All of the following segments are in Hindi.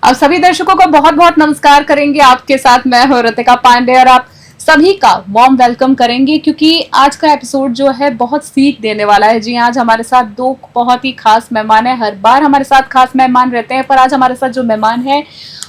आप सभी दर्शकों को बहुत बहुत नमस्कार करेंगे। आपके साथ मैं हूं ऋतिका पांडे और आप सभी का वार्म वेलकम करेंगे क्योंकि आज का एपिसोड जो है बहुत सीख देने वाला है। जी आज हमारे साथ दो बहुत ही खास मेहमान है। हर बार हमारे साथ खास मेहमान रहते हैं, पर आज हमारे साथ जो मेहमान है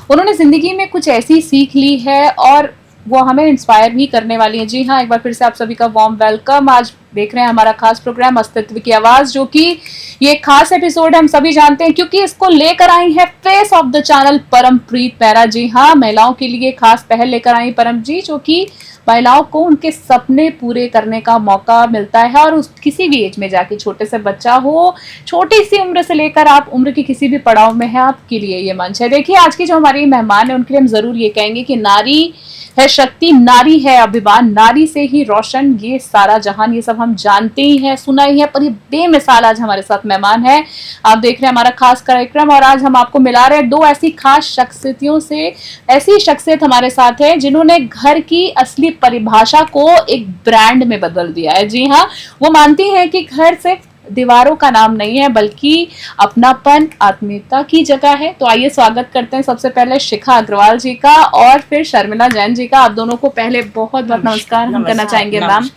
उन्होंने जिंदगी में कुछ ऐसी सीख ली है और वो हमें इंस्पायर भी करने वाली है। जी हाँ, एक बार फिर से आप सभी का वार्म वेलकम। आज देख रहे हैं हमारा खास प्रोग्राम अस्तित्व की आवाज, जो कि ये खास एपिसोड है, हम सभी जानते हैं क्योंकि इसको लेकर आई है face of the channel Parampreet Mehra. जी हाँ, महिलाओं के लिए खास पहल लेकर आई परम जी, जो कि महिलाओं को उनके सपने पूरे करने का मौका मिलता है और उस किसी भी एज में जाके, छोटे से बच्चा हो, छोटी सी उम्र से लेकर आप उम्र के किसी भी पड़ाव में है, आपके लिए ये मंच है। देखिए आज की जो हमारी मेहमान है उनके लिए हम जरूर ये कहेंगे कि नारी है शक्ति, नारी है अभिमान, नारी से ही रोशन ये सारा जहान, ये सब हम जानते ही हैं, सुना ही है, पर ये बेमिसाल आज हमारे साथ मेहमान है। आप देख रहे हैं हमारा खास कार्यक्रम और आज हम आपको मिला रहे हैं दो ऐसी खास शख्सियतों से। ऐसी शख्सियत हमारे साथ है जिन्होंने घर की असली परिभाषा को एक ब्रांड में बदल दिया है। जी हाँ, वो मानती हैं कि घर सिर्फ दीवारों का नाम नहीं है बल्कि अपनापन, आत्मीयता की जगह है। तो आइए स्वागत करते हैं सबसे पहले शिखा अग्रवाल जी का और फिर शर्मिला जैन जी का। आप दोनों को पहले बहुत बहुत नमस्कार हम करना चाहेंगे। मैम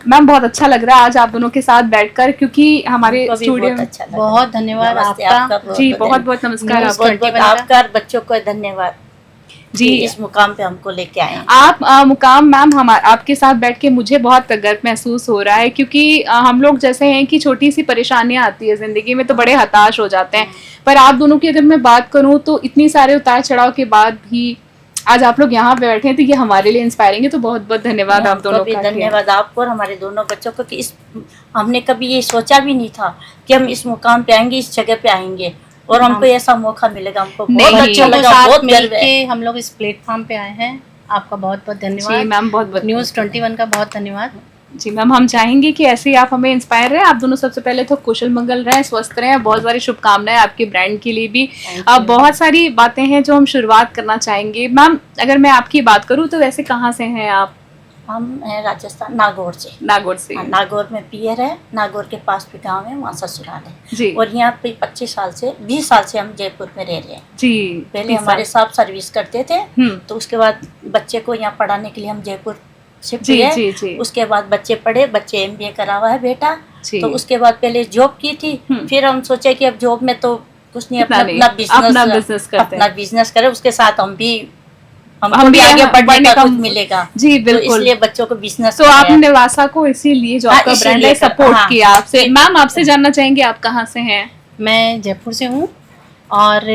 मैम बहुत अच्छा लग रहा है आज आप दोनों के साथ बैठकर, क्योंकि हमारे स्टूडियो में बहुत धन्यवाद आपका जी, बहुत बहुत नमस्कार आपका, बच्चों को धन्यवाद जी, इस मुकाम पे हमको लेके आए हैं। आप मुकाम मैम हमारे आपके साथ बैठ के मुझे बहुत गर्व महसूस हो रहा है क्योंकि हम लोग जैसे हैं कि छोटी सी परेशानियां आती है जिंदगी में तो बड़े हताश हो जाते हैं, पर आप दोनों की अगर मैं बात करूं तो इतनी सारे उतार चढ़ाव के बाद भी आज आप लोग यहाँ पे बैठे हैं, तो ये हमारे लिए इंस्पायरिंग है। तो बहुत बहुत धन्यवाद आप दोनों का। धन्यवाद आपको और हमारे दोनों बच्चों को कि इस हमने कभी ये सोचा भी नहीं था कि हम इस मुकाम पे आएंगे, इस जगह पे आएंगे और हमको ऐसा मौका मिलेगा। हमको बहुत अच्छा लगा, बहुत गर्व है हम लोग इस प्लेटफॉर्म पे आए हैं। आपका बहुत बहुत धन्यवाद मैम, बहुत बहुत न्यूज़ 21 का बहुत धन्यवाद जी मैम। हम चाहेंगे कि ऐसे ही आप हमें इंस्पायर रहे। आप दोनों सबसे पहले तो कुशल मंगल रहें, स्वस्थ रहें, बहुत सारी शुभकामनाएं आपके ब्रांड के लिए भी। बहुत सारी बातें हैं जो हम शुरुआत करना चाहेंगे। मैम अगर मैं आपकी बात करूँ तो वैसे कहाँ से हैं आप? हम हैं राजस्थान, नागौर से। नागौर से? नागौर में पियर है, नागौर के पास भी गांव है, वहाँ ससुराल है जी। और यहाँ पे 25 साल से 20 साल से हम जयपुर में रह रहे हैं जी। पहले हमारे साहब सर्विस करते थे, तो उसके बाद बच्चे को यहाँ पढ़ाने के लिए हम जयपुर शिफ्ट हुए। उसके बाद बच्चे पढ़े, बच्चे MBA करा हुआ है बेटा, तो उसके बाद पहले जॉब की थी। फिर हम सोचे कि अब जॉब में तो कुछ नहीं, अपना बिजनेस करे, उसके साथ हम भी आगे बढ़ने का कुछ मिलेगा जी। बिल्कुल, तो इसलिए बच्चों को बिजनेस। तो आपने निवासा को इसीलिए जो आपका ब्रांड है सपोर्ट किया आपसे। मैम आपसे जानना चाहेंगे आप कहाँ से हैं? मैं जयपुर से हूँ और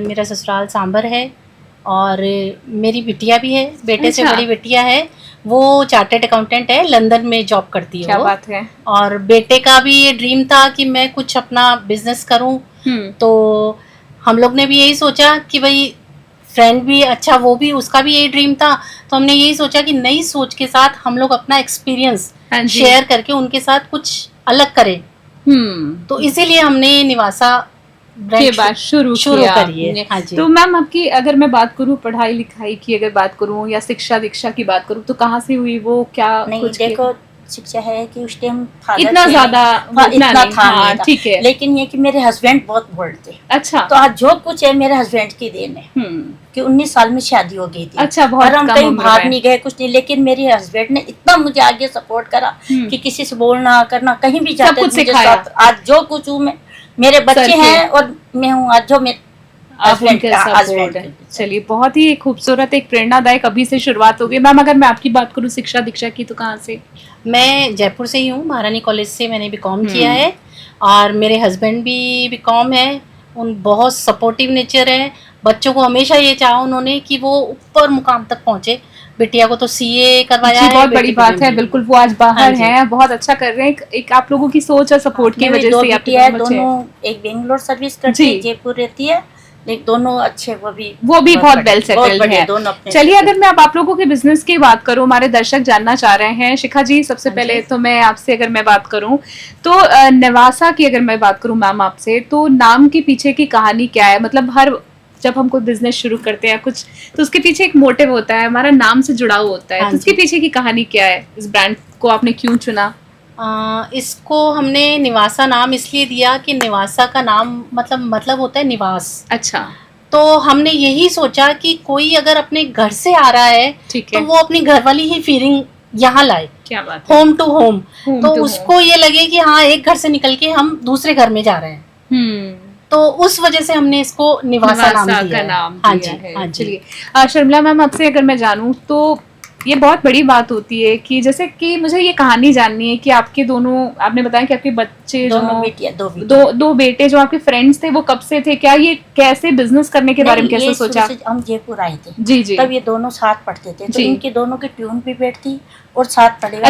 मेरा ससुराल सांबर है और मेरी बिटिया भी है, बेटे से बड़ी बिटिया है, वो चार्टर्ड अकाउंटेंट है, लंदन में जॉब करती है। क्या बात है। और बेटे का भी ये ड्रीम था कि मैं कुछ अपना बिजनेस करूं, तो हम लोग ने भी यही सोचा कि भाई फ्रेंड भी अच्छा, वो भी उसका भी यही ड्रीम था, तो हमने यही सोचा कि नई सोच के साथ हम लोग अपना एक्सपीरियंस शेयर करके उनके साथ कुछ अलग करें। तो इसीलिए हमने निवासा के बाद शुरू करी है। हाँ जी। तो मैम आपकी अगर मैं बात करूं पढ़ाई लिखाई की अगर बात करूं या शिक्षा दीक्षा की बात करूं तो कहाँ से हुई वो? क्या नहीं, कुछ देखो शिक्षा है कि उस टाइम इतना ज्यादा इतना था, ठीक है, लेकिन ये कि मेरे हस्बैंड बहुत बोल्ड थे। अच्छा। तो आज जो कुछ है मेरे हस्बैंड की देन है कि 19 साल में शादी हो गई थी। अच्छा, बहुत और हम कहीं बाहर नहीं गए, कुछ नहीं, लेकिन मेरे हस्बैंड ने इतना मुझे आगे सपोर्ट करा कि किसी से बोलना करना, कहीं भी जाते थे। आज जो कुछ हूँ मैं, मेरे बच्चे हैं और मैं हूँ आज जो मैं चलिए बहुत ही खूबसूरत एक प्रेरणादायक अभी से शुरुआत हो गई। मैम अगर मैं आपकी बात करूँ शिक्षा दीक्षा की तो कहाँ से? मैं जयपुर से ही हूँ, महारानी कॉलेज से मैंने BCom किया है और मेरे हस्बैंड भी BCom है। उन बहुत सपोर्टिव नेचर है, बच्चों को हमेशा ये चाहा उन्होंने कि वो ऊपर मुकाम तक पहुँचे। बिटिया को तो CA करवाया है, बहुत बड़ी बात है। बिल्कुल, वो आज बाहर हैं, बहुत अच्छा कर रहे हैं। एक आप लोगों की सोच और सपोर्ट की वजह से दोनों, एक बेंगलोर सर्विस करती है, जयपुर रहती है, लेकिन दोनों अच्छे, वो भी बहुत वेल सेटल्ड है। चलिए अगर मैं अब आप लोगों के बिजनेस की बात करूं, हमारे दर्शक जानना चाह रहे हैं। शिखा जी सबसे पहले तो मैं आपसे अगर मैं बात करूं तो निवासा की अगर मैं बात करूं मैम आपसे, तो नाम के पीछे की कहानी क्या है? मतलब हर जब हम कोई बिजनेस शुरू करते हैं कुछ तो उसके पीछे एक मोटिव होता है, हमारा नाम से जुड़ा हुआ होता है, तो उसके पीछे की कहानी क्या है? इस ब्रांड को आपने क्यों चुना? इसको हमने निवासा नाम इसलिए दिया कि निवासा का नाम मतलब होता है निवास। अच्छा। तो हमने यही सोचा कि कोई अगर अपने घर से आ रहा है तो वो अपनी घर वाली ही फीलिंग यहाँ लाए, क्या बात, होम टू होम, तो उसको ये लगे कि हाँ एक घर से निकल के हम दूसरे घर में जा रहे हैं। तो उस वजह से हमने इसको निवासा नाम दिया है। हाँ जी, हाँ जी। चलिए शर्मिला मैम, आपसे अगर मैं जानूं तो ये बहुत बड़ी बात होती है कि जैसे कि मुझे ये कहानी जाननी है कि आपके दोनों, आपने बताया कि आपके बच्चे दो बेटे जो आपके फ्रेंड्स थे वो कब से थे, क्या ये कैसे बिजनेस करने के बारे में कैसे सोचा? हम जयपुर आए थे जी जी, तब ये दोनों साथ पढ़ते थे, तो इनके दोनों की ट्यून भी बैठती और साथ पढ़ेगा,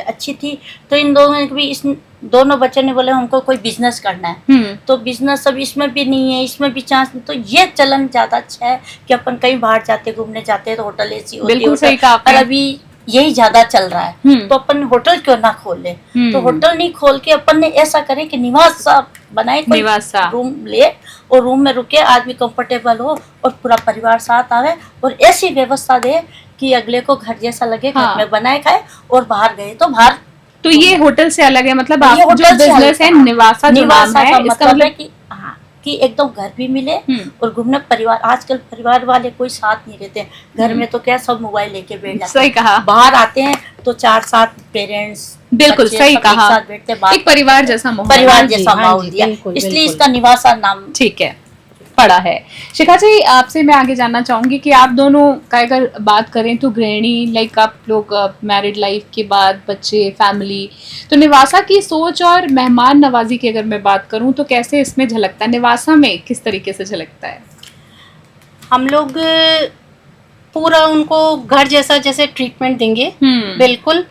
अच्छी थी। तो इन दोनों भी, इस दोनों बच्चों ने बोले हमको कोई बिजनेस करना है, तो बिजनेस अब इसमें भी नहीं है, इसमें भी चांस, तो ये चलन ज्यादा अच्छा है कि अपन कहीं बाहर जाते घूमने जाते तो होटल ऐसी होती है, और अभी यही ज्यादा चल रहा है, तो अपन होटल क्यों ना खोल ले। तो होटल नहीं खोल के अपन ने ऐसा करें कि निवास सा बनाए, कोई रूम ले और रूम में रुके, आदमी कंफर्टेबल हो और पूरा परिवार साथ आवे, और ऐसी व्यवस्था दे कि अगले को घर जैसा लगे, घर में बनाए खाए, और बाहर गए तो बाहर। तो ये होटल से अलग है, मतलब आप जो बिजनेस है निवासा का मतलब है कि कि एकदम घर भी मिले और घूमने, परिवार, आजकल परिवार वाले कोई साथ नहीं रहते, घर में तो क्या सब मोबाइल लेके बैठ जाते, सही कहा, बाहर आते हैं तो 4-7 पेरेंट्स, बिल्कुल सही कहा, साथ बैठते हैं, एक परिवार जैसा माहौल दिया, इसलिए इसका निवासा नाम ठीक है पड़ा है। शिखा जी, आपसे मैं आगे जानना चाहूंगी कि आप दोनों का अगर बात करें तो गृहिणी, लाइक आप लोग मैरिड लाइफ के बाद बच्चे, फैमिली, तो निवासा की सोच और मेहमान नवाजी की अगर मैं बात करूं तो कैसे इसमें झलकता है, निवासा में किस तरीके से झलकता है? हम लोग पूरा उनको घर जैसा जैसे ट्रीटमेंट देंगे, बिल्कुल।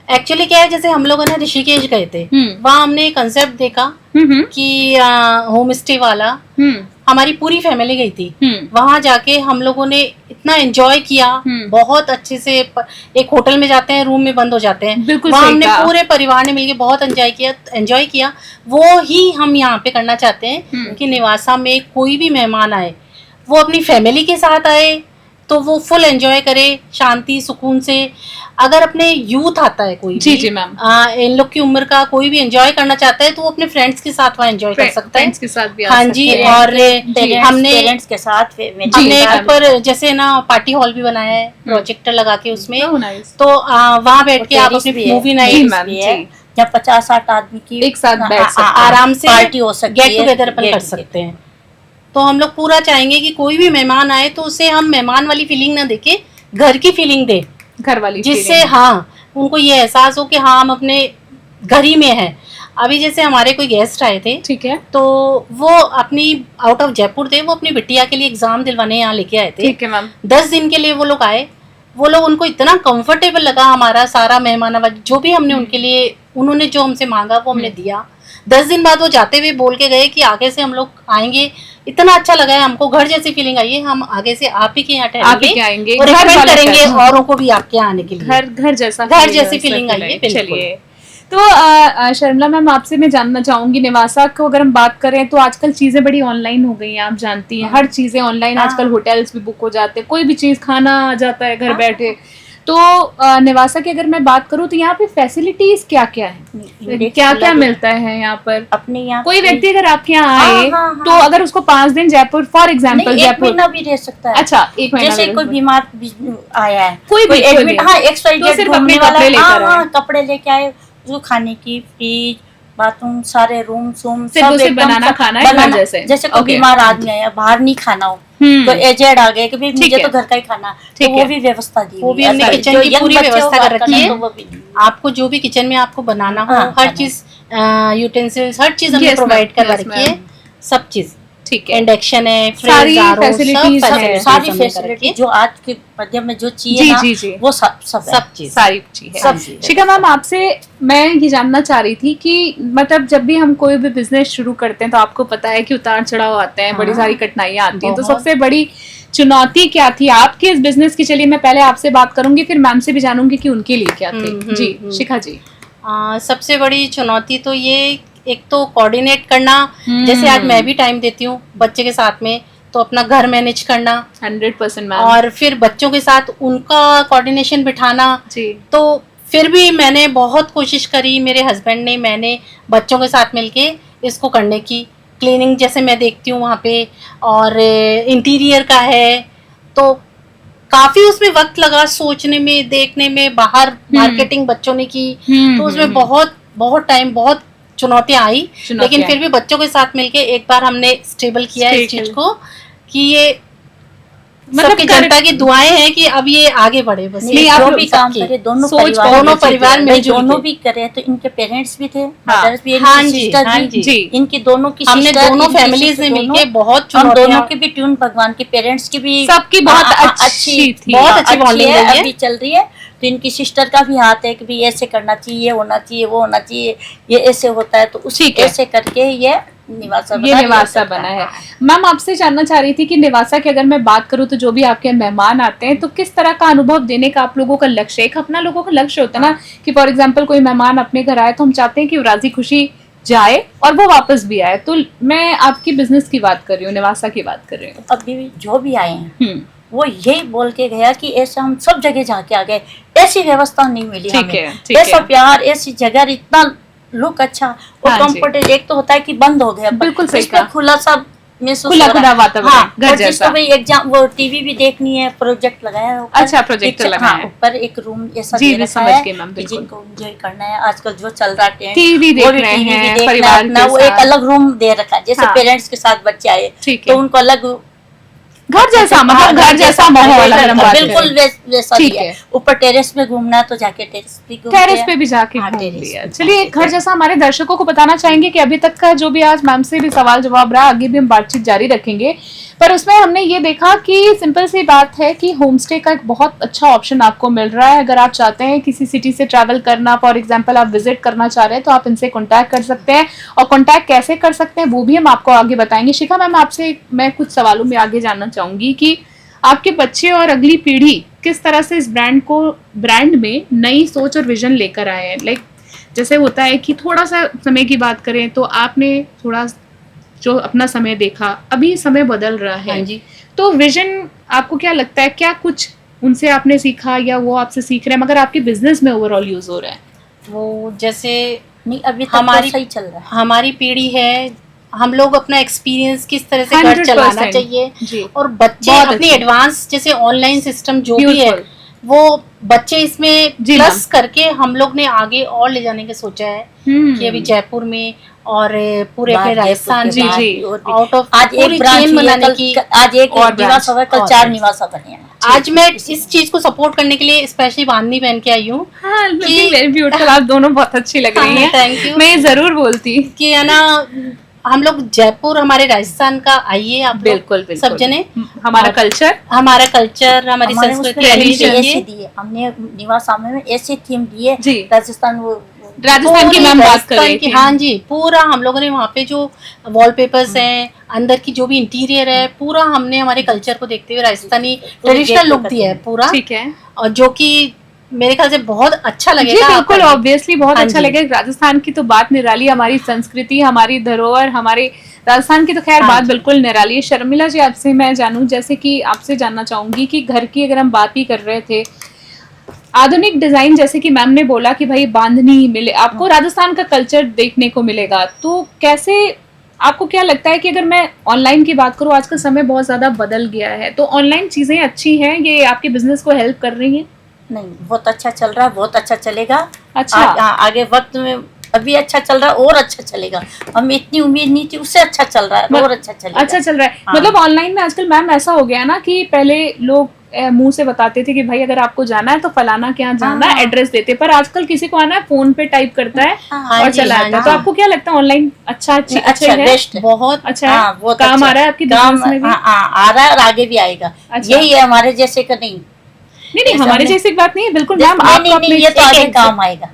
एक्चुअली क्या है, जैसे हम लोगों ने ऋषिकेश गए थे, वहाँ हमने एक कंसेप्ट देखा कि होम स्टे वाला, हमारी पूरी फैमिली गई थी, वहां जाके हम लोगों ने इतना एंजॉय किया, बहुत अच्छे से। एक होटल में जाते हैं, रूम में बंद हो जाते हैं, वहाँ हमने पूरे परिवार ने मिलके बहुत एंजॉय किया। वो ही हम यहाँ पे करना चाहते हैं कि निवासा में कोई भी मेहमान आए वो अपनी फैमिली के साथ आए तो वो फुल एंजॉय करे, शांति सुकून से। अगर अपने यूथ आता है कोई जी जी मैम, इन लोग की उम्र का कोई भी एंजॉय करना चाहता है तो वो अपने फ्रेंड्स के साथ वहाँ एंजॉय कर सकता है, फ्रेंड्स के साथ भी हाँ जी। और हमने पेरेंट्स के साथ हमने ऊपर जैसे ना पार्टी हॉल भी बनाया है, प्रोजेक्टर लगा के उसमें, तो वहाँ बैठ के आप अपनी मूवी नाइट या 50-60 आदमी की एक साथ बैठ सकते हैं, आराम से पार्टी हो सकती है, गेट टुगेदर अपन कर सकते हैं। तो हम लोग पूरा चाहेंगे कि कोई भी मेहमान आए तो उसे हम मेहमान वाली फीलिंग ना देके घर की फीलिंग दे, घर वाली, जिससे हाँ उनको ये एहसास हो कि हाँ हम अपने घर ही में हैं। अभी जैसे हमारे कोई गेस्ट आए थे, ठीक है, तो वो अपनी आउट ऑफ जयपुर थे, वो अपनी बिटिया के लिए एग्जाम दिलवाने यहाँ लेके आए थे, ठीक है मैम। 10 दिन के लिए वो लोग आए, वो लोग, उनको इतना कंफर्टेबल लगा हमारा सारा मेहमान नवाजी, जो भी हमने उनके लिए, उन्होंने जो हमसे मांगा वो हमने दिया। 10 दिन बाद वो जाते हुए बोल के गए कि आगे से हम लोग आएंगे, इतना अच्छा लगा है हमको, घर जैसी फीलिंग आई है, हम आगे से आप ही के यहाँ ठहरेंगे और रिकमेंड करेंगे औरों को भी आपके यहाँ आने के लिए, घर जैसी फीलिंग आई है। चलिए, तो शर्मिला मैम, आपसे मैं जानना चाहूंगी, निवासा को अगर हम बात करें तो आजकल चीजें बड़ी ऑनलाइन हो गई हैं, आप जानती हैं, हर चीजें ऑनलाइन, आजकल होटल्स भी बुक हो जाते हैं, कोई भी चीज, खाना आ जाता है घर बैठे। तो निवासा की अगर मैं बात करूं तो यहाँ पे फैसिलिटीज क्या क्या है, क्या क्या मिलता है यहाँ पर? अपने यहाँ कोई व्यक्ति अगर आपके यहाँ आए तो अगर उसको 5 दिन जयपुर, फॉर एग्जाम्पल जयपुर, 1 महीना भी रह सकता है। अच्छा, 1 महीना, जैसे कोई बीमार आया है, कोई एडमिट, हाँ, कपड़े लेके आए, जो खाने की, फ्रिज, बाथरूम, सारे रूम सब बनाना खाना है जैसे कोई बीमार आदमी आया, बाहर नहीं खाना हो, तो एजेड आ गए कि मुझे तो घर का ही खाना, तो वो भी व्यवस्था दी, वो भी हमने किचन की पूरी व्यवस्था कर रखी है। आपको जो भी किचन में आपको बनाना हो, हर चीज, यूटेंसिल्स, हर चीज हमने प्रोवाइड कर रखी है, सब चीज, ठीक है, इंडक्शन है, सारी फैसिलिटी जो आज के मध्यम में जो चाहिए वो सब चीज, सारी चीज है। शिखा मैम, आपसे मैं ये जानना चाह रही थी कि मतलब जब भी हम कोई भी बिजनेस शुरू करते हैं तो आपको पता है कि उतार चढ़ाव आते हैं, बड़ी सारी कठिनाइयां आती हैं, तो सबसे बड़ी चुनौती क्या थी आपके इस बिजनेस की? चलिए, मैं पहले आपसे बात करूंगी, फिर मैम से भी जानूंगी कि उनके लिए क्या थे। जी शिखा जी। सबसे बड़ी चुनौती तो ये, एक तो कोऑर्डिनेट करना, जैसे आज मैं भी टाइम देती हूँ बच्चे के साथ में, तो अपना घर मैनेज करना 100% मैम, और फिर बच्चों के साथ उनका कोऑर्डिनेशन बिठाना जी। तो फिर भी मैंने बहुत कोशिश करी, मेरे हस्बैंड ने, मैंने बच्चों के साथ मिलके इसको करने की, क्लीनिंग जैसे मैं देखती हूँ वहाँ पे, और इंटीरियर का है, तो काफी उसमें वक्त लगा सोचने में, देखने में, बाहर मार्केटिंग बच्चों ने की, तो उसमें बहुत बहुत टाइम, बहुत चुनौतियां आई, लेकिन फिर भी बच्चों के साथ मिलके एक बार हमने स्टेबल किया इस चीज को कि ये मतलब सबकी जनता की दुआएं हैं कि अब ये आगे बढ़े। बस नहीं, आप जो भी काम करे दोनों परिवार में दोनों भी करे, तो इनके पेरेंट्स भी थे, मदर्स भी, सिस्टर भी, इनकी दोनों की हमने दोनों फैमिलीज ने मिलके बहुत, हम दोनों की भी ट्यून, भगवान के पेरेंट्स की भी सबकी बहुत अच्छी थी, बहुत अच्छी बॉन्डिंग है, अभी चल रही है। तो इनकी सिस्टर का भी हाथ है कि भी ऐसे करना चाहिए, ये होना चाहिए, वो होना चाहिए, ये ऐसे होता है, तो उसी ऐसे करके ये निवासा बना है। मैम आपसे जानना चाह रही थी कि निवासा की अगर मैं बात करूं तो जो भी आपके मेहमान आते हैं तो किस तरह का अनुभव देने का आप लोगों का लक्ष्य है? एक अपना लोगों का लक्ष्य होता है ना कि फॉर एग्जांपल कोई मेहमान अपने घर आए तो हम चाहते हैं कि वो राजी खुशी जाए और वो वापस भी आए। तो मैं आपकी बिजनेस की बात कर रही हूँ, निवासा की बात कर रही हूँ। अभी जो भी आए हैं वो यही बोल के गया कि ऐसा हम सब जगह जाके आ गए, ऐसी व्यवस्था नहीं मिली हमें, ऐसा प्यार, ऐसी जगह, इतना लुक अच्छा और कंफर्टेबल। एक तो होता है कि बंद हो गया, बिल्कुल सही कहा, खुला सा महसूस, खुला वातावरण, घर जैसा। भाई एग्जाम वो टीवी भी देखनी है, प्रोजेक्ट लगाया है, अच्छा प्रोजेक्ट लगाया है, ऊपर एक रूम ऐसा दे रखा है कि जिनको एंजॉय करना है, आजकल जो चल रहा है टीवी देख रहे हैं परिवार में, वो एक अलग रूम दे रखा है, जैसे पेरेंट्स के साथ बच्चे आए तो उनको अलग घर जैसा, मतलब घर जैसा माहौल, बिल्कुल वैसा ही है। ऊपर टेरेस पे घूमना है तो जाके टेरेस पे भी जाके घूम लिया। चलिए घर जैसा हमारे दर्शकों को बताना चाहेंगे कि अभी तक का जो भी आज मैम से भी सवाल जवाब रहा, आगे भी हम बातचीत जारी रखेंगे, पर उसमें हमने ये देखा कि सिंपल सी बात है कि होम स्टे का एक बहुत अच्छा ऑप्शन आपको मिल रहा है। अगर आप चाहते हैं किसी सिटी से ट्रैवल करना, फॉर एग्जांपल आप विजिट करना चाह रहे हैं, तो आप इनसे कांटेक्ट कर सकते हैं, और कांटेक्ट कैसे कर सकते हैं वो भी हम आपको आगे बताएंगे। शिखा मैम आपसे मैं कुछ सवालों में आगे जानना चाहूंगी कि आपके बच्चे और अगली पीढ़ी किस तरह से इस ब्रांड में नई सोच और विजन लेकर आए हैं। लाइक जैसे होता है कि थोड़ा सा समय की बात करें तो आपने थोड़ा जो अपना समय देखा, अभी समय बदल रहा है, हाँ जी। तो विजन आपको क्या लगता है, क्या कुछ उनसे आपने सीखा या वो आपसे सीख रहे हैं मगर आपके बिजनेस में ओवरऑल यूज हो रहा है? वो जैसे नहीं, अभी तक हमारी सही चल रहा है, हमारी पीढ़ी है, हम लोग अपना एक्सपीरियंस किस तरह से घर चलाना चाहिए, और बच्चे अपनी एडवांस जैसे ऑनलाइन सिस्टम जो भी है वो बच्चे इसमें प्लस करके हम लोग ने आगे और ले जाने का सोचा है कि अभी जयपुर में और पूरे अपने राजस्थान आउट ऑफ आज एक ब्रांच बनाने की, आज एक निवास होगा, कल 4 निवास बने हैं। आज मैं इस चीज को सपोर्ट करने के लिए स्पेशली बांधनी पहन के आई हूँ। आप दोनों बहुत अच्छी लग रही हैं। Thank you. मैं जरूर बोलती कि है ना, हम लोग जयपुर, हमारे राजस्थान का आइए आप बिल्कुल सब जने, हमारा कल्चर, हमारी संस्कृति हमने निवास में ऐसी थीम दी है, राजस्थान की मैम बात कर रही थी। हाँ जी, पूरा हम लोगों ने वहाँ पे जो वॉलपेपर्स हैं, अंदर की जो भी इंटीरियर है, पूरा हमने हमारे कल्चर को देखते हुए राजस्थानी ट्रेडिशनल लुक दिया है पूरा, ठीक है, और जो कि मेरे ख्याल से बहुत अच्छा लगेगा। बिल्कुल ऑब्वियसली बहुत अच्छा लगेगा। राजस्थान की तो बात निराली, हमारी संस्कृति, हमारी धरोहर, हमारे राजस्थान की तो खैर बात बिल्कुल निराली है। शर्मिला जी आपसे मैं जानूं, जैसे कि आपसे जानना चाहूंगी कि घर की अगर हम बात ही कर रहे थे, आधुनिक डिजाइन जैसे कि मैम ने बोला कि भाई बांधनी मिले, आपको राजस्थान का कल्चर देखने को मिलेगा, तो कैसे आपको क्या लगता है कि अगर मैं ऑनलाइन की बात करूं, आजकल समय बहुत ज्यादा बदल गया है, तो ऑनलाइन चीजें अच्छी हैं, ये आपके बिजनेस को हेल्प कर रही हैं? नहीं, बहुत अच्छा चल रहा है, बहुत अच्छा चलेगा। अच्छा, आगे वक्त में अभी अच्छा चल रहा है और अच्छा चलेगा, हमें इतनी उम्मीद नहीं थी, उससे अच्छा चल रहा है और अच्छा चलेगा। अच्छा चल रहा है। मतलब ऑनलाइन में आजकल मैम ऐसा हो गया ना कि पहले लोग मुंह से बताते थे कि भाई अगर आपको जाना है तो फलाना क्या जाना है, एड्रेस देते, पर आजकल किसी को आना है फोन पे टाइप करता है और चला आता है। तो आपको क्या लगता है ऑनलाइन अच्छा है? बहुत अच्छा है, वो काम आ रहा है आपकी बिजनेस में भी? आ रहा है और आगे भी आएगा। यही है हमारे जैसे का नहीं हमारे जैसी बात नहीं है, बिल्कुल मैम आपका ये तो आगे काम आएगा।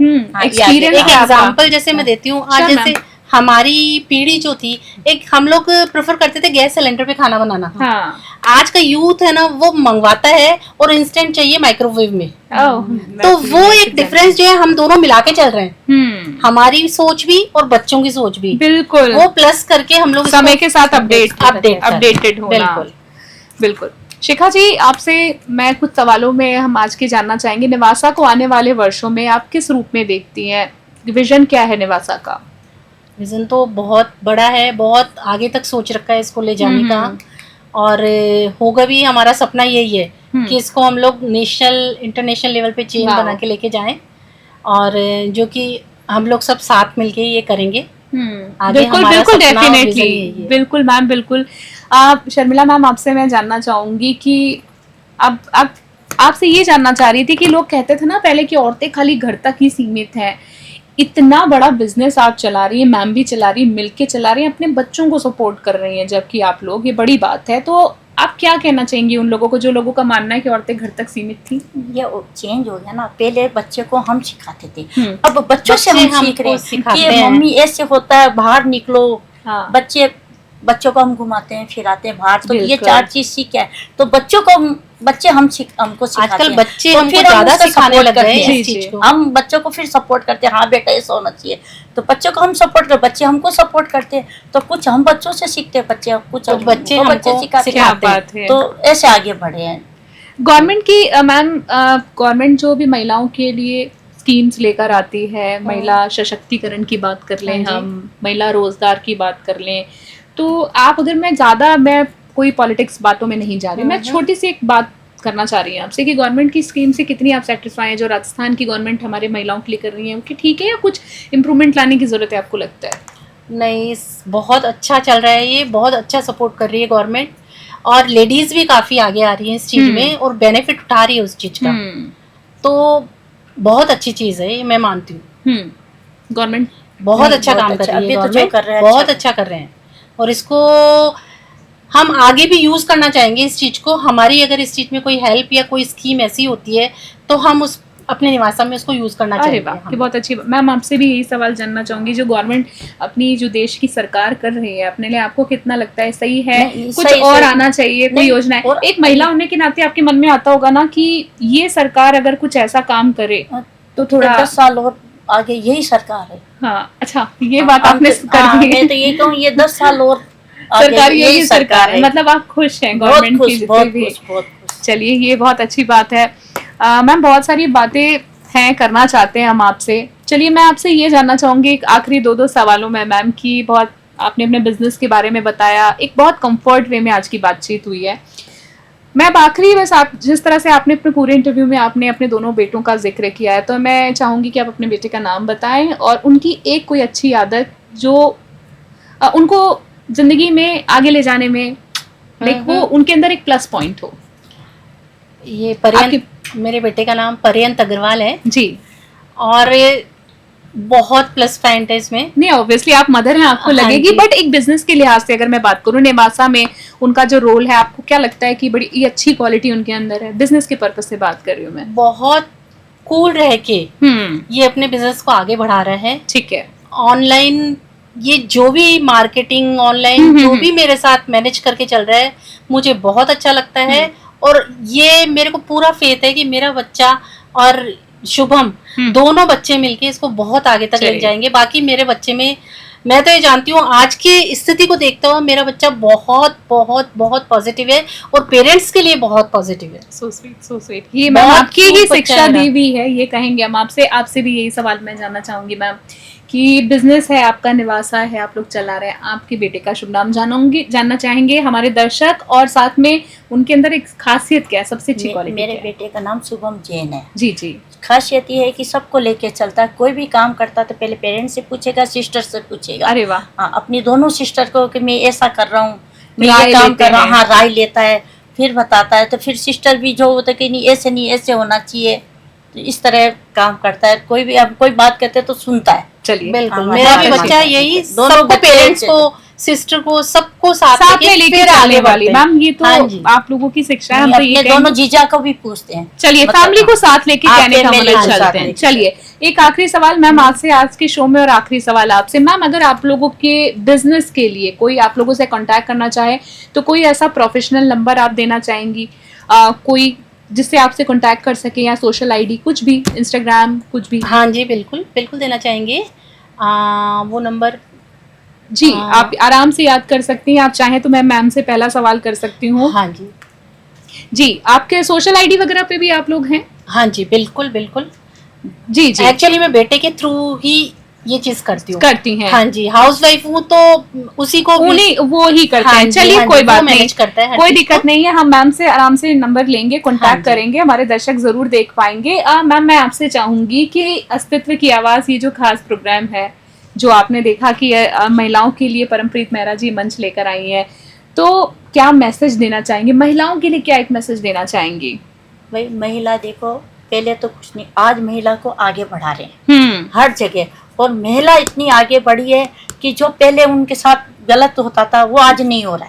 एक्सपीरियंस एक एग्जांपल जैसे मैं देती हूँ, आज जैसे हमारी पीढ़ी जो थी, एक हम लोग प्रेफर करते थे गैस सिलेंडर पे खाना बनाना। हाँ। आज का यूथ है ना, वो मंगवाता है और इंस्टेंट चाहिए माइक्रोवेव में। तो वो एक डिफरेंस जो है हम दोनों मिला के चल रहे हैं, हमारी सोच भी और बच्चों की सोच भी, बिल्कुल वो प्लस करके हम लोग समय के साथ अपडेटेड होना। बिल्कुल। शिखा जी आपसे मैं कुछ सवालों में हम आज के जानना चाहेंगे, निवासा को आने वाले वर्षों में आप किस रूप में देखती हैं, विजन क्या है निवासा का? विजन तो बहुत बड़ा है, बहुत आगे तक सोच रखा है इसको ले जाने का, और होगा भी। हमारा सपना यही है कि इसको हम लोग नेशनल इंटरनेशनल लेवल पे चेन बना के लेके जाएं, और जो कि हम लोग सब साथ मिलके ये करेंगे। आगे बिल्कुल हमारा बिल्कुल सपना और विजन डेफिनेटली, यही है। बिल्कुल मैम, बिल्कुल। शर्मिला मैम, आपसे मैं जानना चाहूंगी कि अब आपसे ये जानना चाह रही थी कि लोग कहते थे ना पहले कि औरतें खाली घर तक ही सीमित हैं। इतना बड़ा बिजनेस आप चला रही है, मैम भी चला रही है, मिलके चला रही है, अपने बच्चों को सपोर्ट कर रही हैं, जबकि आप लोग, ये बड़ी बात है। तो आप क्या कहना चाहेंगी उन लोगों को जो लोगों का मानना है कि औरतें घर तक सीमित थी? ये चेंज हो गया ना, पहले बच्चे को हम सिखाते थे, अब बच्चों से हम सीख रहे हैं कि मम्मी ऐसे होता है, बाहर निकलो। हाँ। बच्चों को हम घुमाते हैं, फिराते हैं बाहर, तो ये 4 चीज सीख है। तो बच्चे हमको सिखाते आजकल हैं, बच्चे तो हमको फिर हम ज्यादा उसका सिखाने support लग गए करते हैं हैं। इस चीज को। हम बच्चों को फिर सपोर्ट करते हैं, हाँ बेटा ऐसा होना चाहिए, तो बच्चों को हम सपोर्ट करते, बच्चे हमको सपोर्ट करते हैं। तो कुछ हम बच्चों से सीखते हैं, बच्चे कुछ तो बच्चे हमको सिखाते क्या हैं। बात है। तो ऐसे आगे बढ़े हैं। गवर्नमेंट की मैम, गवर्नमेंट जो भी महिलाओं के लिए स्कीम्स लेकर आती है, महिला सशक्तिकरण की बात कर लें, हम महिला रोजगार की बात कर लें, तो आप, अगर मैं कोई पॉलिटिक्स बातों में नहीं जा रही, मैं छोटी सी एक बात करना चाह रही हूँ आपसे कि गवर्नमेंट की स्कीम से कितनी आप सेटिस्फाई हैं? जो राजस्थान की गवर्नमेंट हमारे महिलाओं के लिए कर रही है, कि ठीक है या कुछ इम्प्रूवमेंट लाने की जरूरत है, आपको लगता है? नहीं, बहुत अच्छा चल रहा है, ये बहुत अच्छा सपोर्ट कर रही है गवर्नमेंट, और लेडीज भी काफी आगे आ रही है इस चीज में, और बेनिफिट उठा रही है उस चीज का। तो बहुत अच्छी चीज है ये, मैं मानती हूँ। गवर्नमेंट बहुत अच्छा काम कर रही है, गवर्नमेंट बहुत अच्छा कर रहे हैं, और इसको हम आगे भी यूज करना चाहेंगे इस चीज को। हमारी अगर इस चीज में कोई हेल्प या कोई स्कीम ऐसी होती है तो हम उस अपने निवासा में उसको यूज करना अरे चाहिए। वाह, कि बहुत अच्छी। मैम, आपसे भी यही सवाल जानना चाहूंगी, जो गवर्नमेंट अपनी, जो देश की सरकार कर रही है अपने लिए, आपको कितना लगता है सही है? कुछ और आना चाहिए, कोई योजना है? एक महिला होने के नाते आपके मन में आता होगा ना कि ये सरकार अगर कुछ ऐसा काम करे तो थोड़ा 10 साल और आगे यही सरकार है। हाँ, अच्छा, ये बात आपने कर दी। मैं तो ये कहूँ, ये 10 साल और सरकार यही सरकार है, मतलब आप खुश हैं गवर्नमेंट की जितनी भी? बहुत खुश। चलिए, ये बहुत अच्छी बात है। मैम, बहुत सारी बातें हैं, करना चाहते हैं हम आपसे। चलिए, मैं आपसे ये जानना चाहूंगी, एक आखिरी 2 सवालों में मैम, की बहुत आपने अपने बिजनेस के बारे में बताया, एक बहुत कंफर्ट वे में आज की बातचीत हुई है। मैं अब आखिरी, बस आप जिस तरह से आपने अपने पूरे इंटरव्यू में आपने अपने दोनों बेटों का जिक्र किया है, तो मैं चाहूंगी कि आप अपने बेटे का नाम बताएं और उनकी एक कोई अच्छी आदत जो उनको जिंदगी में आगे ले जाने में, लाइक वो उनके अंदर एक प्लस पॉइंट हो। ये पर्यंत, मेरे बेटे का नाम पर्यंत अग्रवाल है जी, और बहुत प्लस पॉइंट है इसमें। नहीं, ऑब्वियसली आप मदर हैं, आपको लगेगी, बट एक बिजनेस के लिहाज से अगर मैं बात करूं, नेमासा में उनका जो रोल है, आपको क्या लगता है कि बड़ी ये अच्छी क्वालिटी उनके अंदर है? बिजनेस के पर्पस से बात कर रही हूँ मैं। बहुत कूल रह के ये अपने बिजनेस को आगे बढ़ा रहा है। ठीक है। ऑनलाइन ये जो भी मार्केटिंग, ऑनलाइन जो भी मेरे साथ मैनेज करके चल रहा है, मुझे बहुत अच्छा लगता है, और ये मेरे को पूरा फेथ है कि मेरा बच्चा और शुभम दोनों बच्चे मिलके इसको बहुत आगे तक ले जाएंगे। बाकी मेरे बच्चे में, मैं तो ये जानती हूँ, आज की स्थिति को देखता हुआ मेरा बच्चा बहुत बहुत बहुत पॉजिटिव है, और पेरेंट्स के लिए बहुत पॉजिटिव है। So sweet, so sweet. ये मैम आपकी ही शिक्षा दी हुई है, ये कहेंगे हम आपसे भी यही सवाल मैं जानना चाहूंगी मैम, कि बिजनेस है आपका, निवासा है, आप लोग चला रहे हैं, आपके बेटे का शुभ नाम जानना चाहेंगे हमारे दर्शक, और साथ में उनके अंदर एक खासियत क्या है, सबसे अच्छी क्वालिटी? मेरे बेटे का नाम शुभम जैन है। जी जी। खासियत ये है कि सबको लेके चलता है, कोई भी काम करता है तो पहले पेरेंट्स से पूछेगा, सिस्टर से पूछेगा। अरे वाह। हाँ, अपनी दोनों सिस्टर को कि मैं ऐसा कर रहा हूँ, मैं ये काम कर रहा हूँ, हाँ, राय लेता है, फिर बताता है, तो फिर सिस्टर भी जो होता है कि नहीं ऐसे होना चाहिए, तो इस तरह काम करता है। कोई भी अब कोई बात करते तो सुनता है। चलिए, बिल्कुल, मेरा भी बच्चा यही, सबको, पेरेंट्स को, सिस्टर को, सबको साथ में लेके आने वाली। मैम, ये तो आप लोगों की शिक्षा है, हम तो ये दोनों जीजा को भी पूछते हैं। चलिए, फैमिली को साथ लेके कहने का मतलब चलते हैं। चलिए, एक आखिरी सवाल मैम आपसे आज के शो में, और आखिरी सवाल आपसे मैम, अगर आप लोगों के बिजनेस के लिए कोई आप लोगों से कांटेक्ट करना चाहे तो कोई ऐसा प्रोफेशनल नंबर आप देना चाहेंगी, कोई जिससे आपसे कांटेक्ट कर सके, या सोशल आईडी कुछ भी, इंस्टाग्राम कुछ भी? हाँ जी, बिल्कुल बिल्कुल देना चाहेंगे। वो नंबर जी आप आराम से याद कर सकती हैं, आप चाहें तो मैं मैम से पहला सवाल कर सकती हूँ। हाँ जी जी, आपके सोशल आईडी वगैरह पे भी आप लोग हैं? हाँ जी, बिल्कुल बिल्कुल। जी जी। एक्चुअली मैं बेटे के थ्रू ही ये चीज करती हूँ। करती हैं? हाँ जी, हाउस वाइफ हूँ तो उसी को वो ही करते हैं। चलिए कोई बात नहीं, कोई दिक्कत नहीं है। हम मैम से आराम से नंबर लेंगे, कॉन्टैक्ट करेंगे, हमारे दर्शक जरूर देख पाएंगे। मैम मैं आपसे चाहूंगी कि अस्तित्व की आवाज ये जो खास प्रोग्राम है जो आपने देखा कि महिलाओं के लिए परमप्रीत मेहरा जी मंच लेकर आई है, तो क्या मैसेज देना चाहेंगे महिलाओं के लिए? क्या एक मैसेज देना चाहेंगी? भाई महिला देखो, पहले तो कुछ नहीं, आज महिला को आगे बढ़ा रहे हैं हर जगह, और महिला इतनी आगे बढ़ी है कि जो पहले उनके साथ गलत होता था वो आज नहीं हो रहा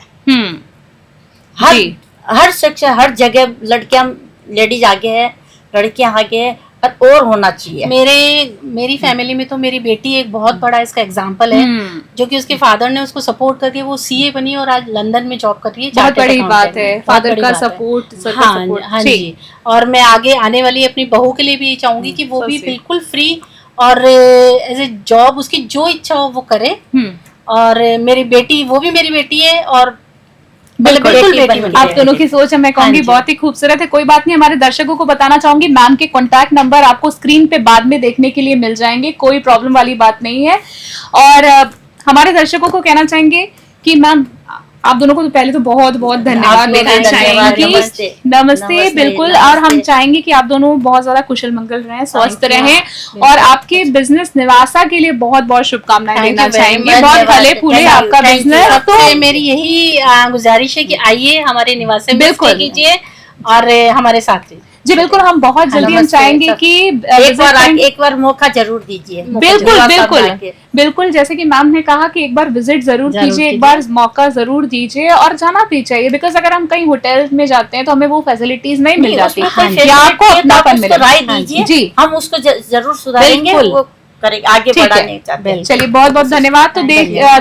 है। हर सेक्शन, हर जगह लड़कियां, लेडीज आगे है, लड़कियां आगे है, और होना चाहिए। मेरी फैमिली में तो मेरी बेटी एक बहुत बड़ा इसका एग्जाम्पल है, जो कि उसके फादर ने उसको सपोर्ट करके वो सीए बनी और आज लंदन में जॉब कर रही है। बहुत बड़ी बात है, फादर का सपोर्ट। हाँ जी। और मैं आगे आने वाली अपनी बहू के लिए भी चाहूंगी कि वो भी बिल्कुल फ्री और एज ए जॉब उसकी जो इच्छा हो वो करे। और मेरी बेटी, वो भी मेरी बेटी है और बिल्कुल आप दोनों की सोच है, मैं कहूंगी बहुत ही खूबसूरत है। कोई बात नहीं, हमारे दर्शकों को बताना चाहूंगी मैम के कॉन्टैक्ट नंबर आपको स्क्रीन पे बाद में देखने के लिए मिल जाएंगे, कोई प्रॉब्लम वाली बात नहीं है। और हमारे दर्शकों को कहना चाहेंगे कि मैम आप दोनों को तो पहले तो बहुत बहुत धन्यवाद देना चाहेंगे। नमस्ते। बिल्कुल, और हम चाहेंगे कि आप दोनों बहुत ज्यादा कुशल मंगल रहें, स्वस्थ रहें, और आपके बिजनेस निवासा के लिए बहुत बहुत शुभकामनाएं देना चाहेंगे। बहुत फले फूले आपका बिजनेस। तो मेरी यही गुजारिश है कि आइए हमारे निवास में बिल्कुल कीजिए और हमारे साथ रहिए। जी बिल्कुल, हम बहुत जल्दी हम चाहेंगे कि एक बार मौका जरूर दीजिए। बिल्कुल, जैसे कि मैम ने कहा कि एक बार विजिट जरूर कीजिए, एक बार मौका जरूर दीजिए, और जाना भी चाहिए। बिकॉज अगर हम कहीं होटल में जाते हैं तो हमें वो फैसिलिटीज नहीं मिल जाती, आपको अपनापन मिले। राय दीजिए जी, हम उसको जरूर सुधारेंगे, आगे बढ़ाने चाहते हैं। चलिए बहुत बहुत धन्यवाद। तो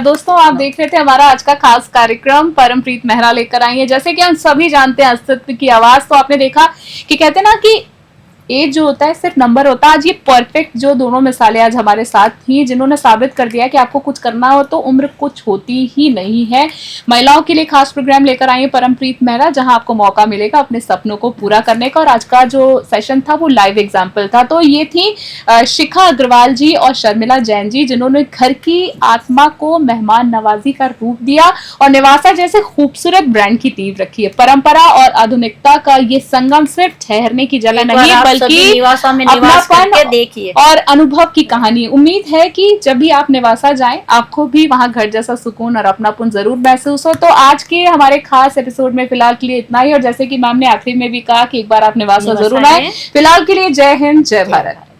दोस्तों आप देख रहे थे हमारा आज का खास कार्यक्रम परमप्रीत मेहरा लेकर आई है। जैसे कि हम सभी जानते हैं अस्तित्व की आवाज, तो आपने देखा कि कहते हैं ना कि एज जो होता है सिर्फ नंबर होता है। आज ये परफेक्ट जो दोनों मिसालें आज हमारे साथ थी, जिन्होंने साबित कर दिया कि आपको कुछ करना हो तो उम्र कुछ होती ही नहीं है। महिलाओं के लिए खास प्रोग्राम लेकर आई है परमप्रीत मेहरा, जहां आपको मौका मिलेगा अपने सपनों को पूरा करने का। और आज का जो सेशन था वो लाइव एग्जाम्पल था। तो ये थी शिखा अग्रवाल जी और शर्मिला जैन जी, जिन्होंने घर की आत्मा को मेहमान नवाजी का रूप दिया और निवासा जैसे खूबसूरत ब्रांड की नींव रखी है। परंपरा और आधुनिकता का ये संगम सिर्फ ठहरने की जगह नहीं है, बल्कि अपनापन देखिए और अनुभव की कहानी। उम्मीद है कि जब भी आप निवासा जाएं आपको भी वहां घर जैसा सुकून और अपनापन जरूर महसूस हो। तो आज के हमारे खास एपिसोड में फिलहाल के लिए इतना ही, और जैसे कि मैम ने आखिरी में भी कहा कि एक बार आप निवासा जरूर आए। फिलहाल के लिए जय हिंद, जय भारत।